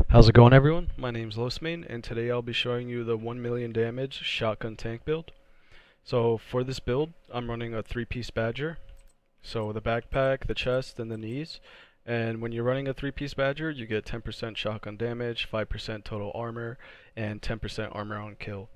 How's it going, everyone? My name's Losmain, and today I'll be showing you the 1 million damage shotgun tank build. So for this build, I'm running a 3-piece Badger. So the backpack, the chest, and the knees. And when you're running a 3-piece Badger, you get 10% shotgun damage, 5% total armor, and 10% armor on kill.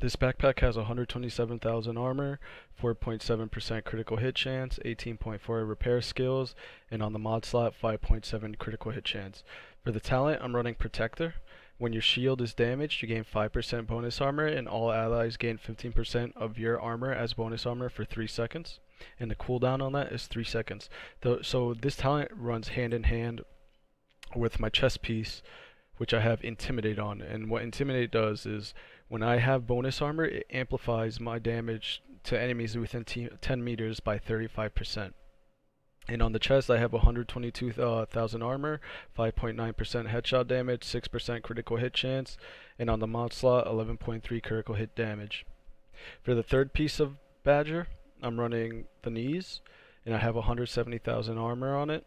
This backpack has 127,000 armor, 4.7% critical hit chance, 18.4 repair skills, and on the mod slot 5.7 critical hit chance. For the talent, I'm running Protector. When your shield is damaged, you gain 5% bonus armor, and all allies gain 15% of your armor as bonus armor for 3 seconds. And the cooldown on that is 3 seconds. So this talent runs hand in hand with my chest piece, which I have Intimidate on. And what Intimidate does is, when I have bonus armor, it amplifies my damage to enemies within 10 meters by 35%. And on the chest, I have 122,000 armor, 5.9% headshot damage, 6% critical hit chance, and on the mod slot, 11.3 critical hit damage. For the third piece of Badger, I'm running the knees, and I have 170,000 armor on it,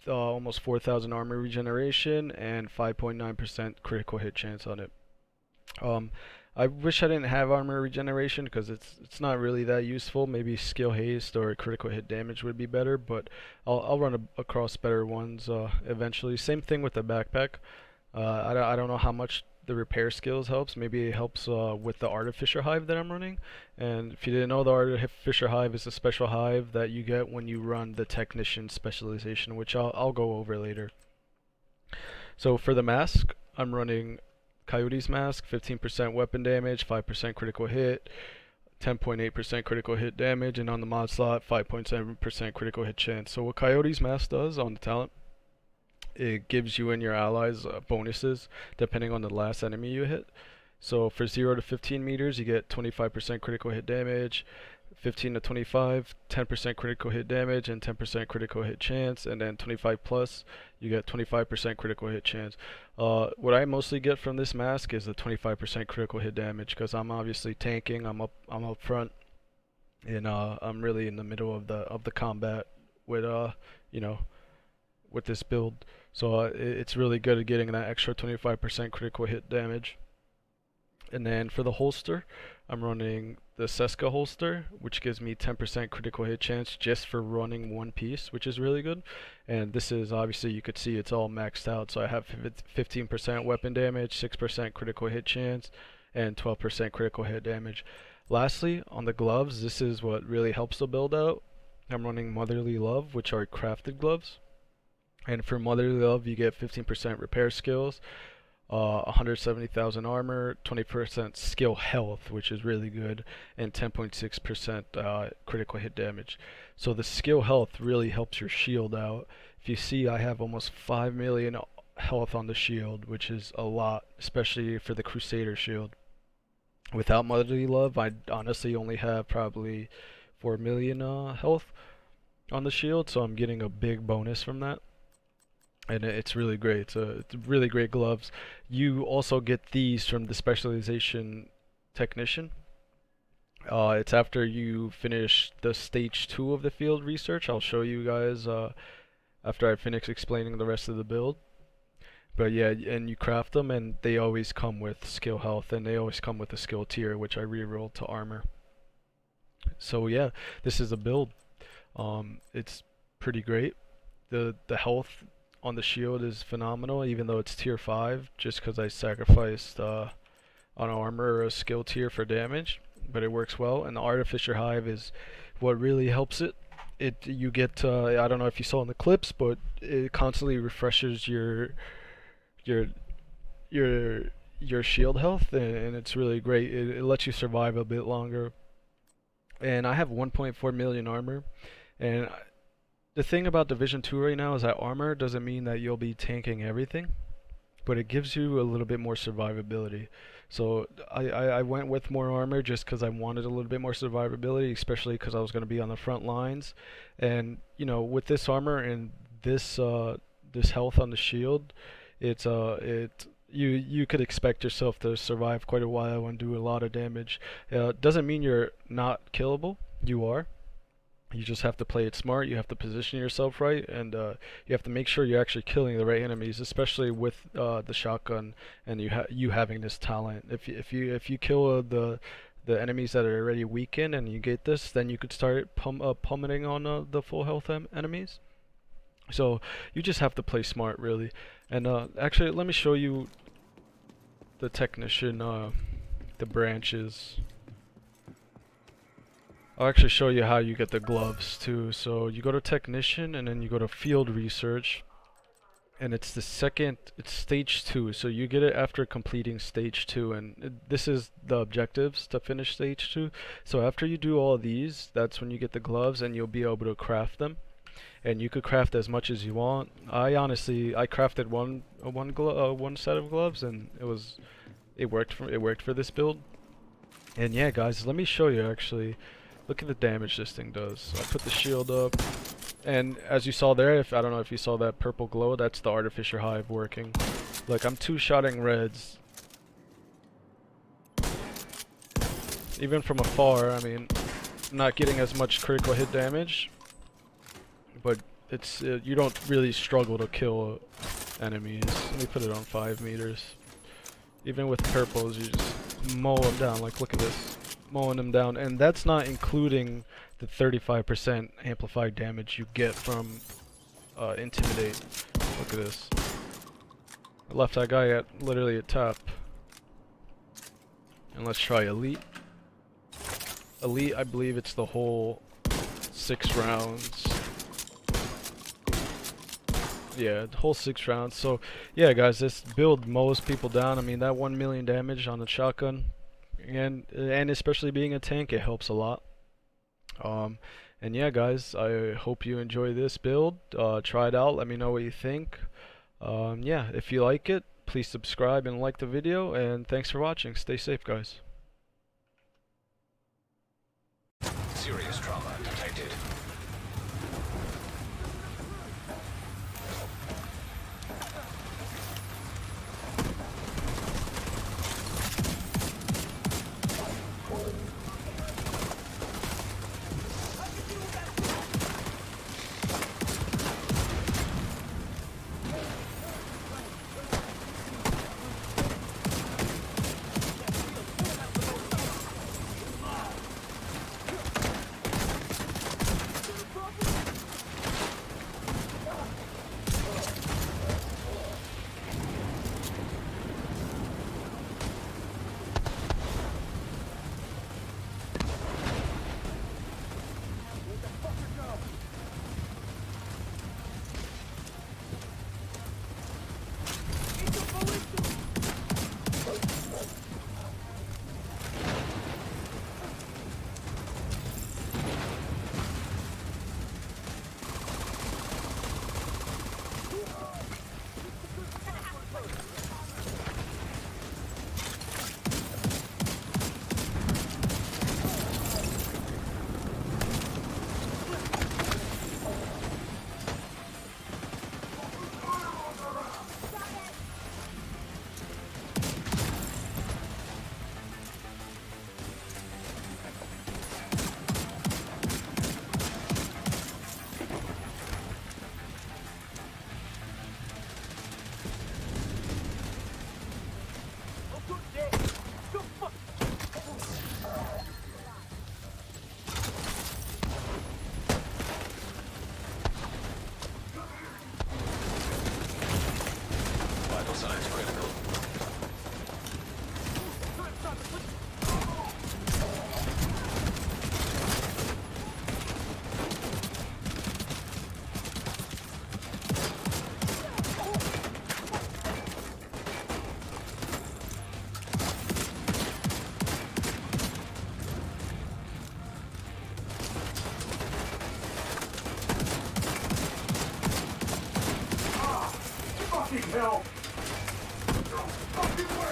almost 4,000 armor regeneration, and 5.9% critical hit chance on it. I wish I didn't have armor regeneration because it's not really that useful. Maybe skill haste or critical hit damage would be better, but I'll run across better ones eventually. Same thing with the backpack. I don't know how much the repair skills helps. Maybe it helps with the Artificer Hive that I'm running. And if you didn't know, the Artificer Hive is a special hive that you get when you run the Technician specialization, which I'll go over later. So for the mask, I'm running Coyote's Mask, 15% weapon damage, 5% critical hit, 10.8% critical hit damage, and on the mod slot, 5.7% critical hit chance. So what Coyote's Mask does on the talent, it gives you and your allies bonuses depending on the last enemy you hit. So for 0 to 15 meters, you get 25% critical hit damage, 15 to 25, 10% critical hit damage and 10% critical hit chance, and then 25 plus, you get 25% critical hit chance. What I mostly get from this mask is the 25% critical hit damage, because I'm obviously tanking. I'm up front, and I'm really in the middle of the combat with with this build. So it's really good at getting that extra 25% critical hit damage. And then for the holster, I'm running the Seska holster, which gives me 10% critical hit chance just for running one piece, which is really good. And this is, obviously, you could see it's all maxed out. So I have 15% weapon damage, 6% critical hit chance, and 12% critical hit damage. Lastly, on the gloves, this is what really helps the build out. I'm running Motherly Love, which are crafted gloves. And for Motherly Love, you get 15% repair skills, 170,000 armor, 20% skill health, which is really good, and 10.6% critical hit damage. So the skill health really helps your shield out. If you see, I have almost 5 million health on the shield, which is a lot, especially for the Crusader shield. Without Motherly Love, I honestly only have probably 4 million health on the shield, so I'm getting a big bonus from that. And it's really great. It's really great gloves. You also get these from the specialization technician. It's after you finish the stage 2 of the field research. I'll show you guys after I finish explaining the rest of the build. But yeah, and you craft them, and they always come with skill health, and they always come with a skill tier, which I rerolled to armor. So yeah, this is a build. It's pretty great. The health on the shield is phenomenal, even though it's tier 5, just because I sacrificed on armor or a skill tier for damage, but it works well. And the Artificer Hive is what really helps it. You get I don't know if you saw in the clips, but it constantly refreshes your shield health, and it's really great. It lets you survive a bit longer. And I have 1.4 million armor, and the thing about Division 2 right now is that armor doesn't mean that you'll be tanking everything. but it gives you a little bit more survivability. So I went with more armor just because I wanted a little bit more survivability, especially because I was going to be on the front lines. And you know, with this armor and this health on the shield, you could expect yourself to survive quite a while and do a lot of damage. Doesn't mean you're not killable. You are. You just have to play it smart. You have to position yourself right, and you have to make sure you're actually killing the right enemies, especially with the shotgun and you having this talent. If you kill the enemies that are already weakened and you get this, then you could start pummeling on the full health enemies. So you just have to play smart, really. And actually, let me show you the technician, the branches. I'll actually show you how you get the gloves too. So you go to technician and then you go to field research, and it's stage 2. So you get it after completing stage 2, and this is the objectives to finish stage 2. So after you do all these, that's when you get the gloves and you'll be able to craft them. And you could craft as much as you want. I crafted one set of gloves, and it worked for this build. And yeah, guys, let me show you actually. Look at the damage this thing does. I put the shield up, and as you saw there, I don't know if you saw that purple glow, that's the artificer hive working. Look, I'm two-shotting reds. Even from afar, I mean, I'm not getting as much critical hit damage, but it's you don't really struggle to kill enemies. Let me put it on 5 meters. Even with purples, you just mow them down. Like, look at this. Mowing them down, and that's not including the 35% amplified damage you get from Intimidate. Look at this. I left that guy at literally a tap. And let's try Elite. Elite, I believe it's the whole 6 rounds. Yeah, the whole 6 rounds. So yeah, guys, this build mows people down. I mean, that 1 million damage on the shotgun, and especially being a tank, it helps a lot. And yeah, guys, I hope you enjoy this build. Try it out, let me know what you think. Yeah, if you like it, please subscribe and like the video, and thanks for watching. Stay safe, guys. Serious trauma detected. Vital signs critical. Fucking hell! Fucking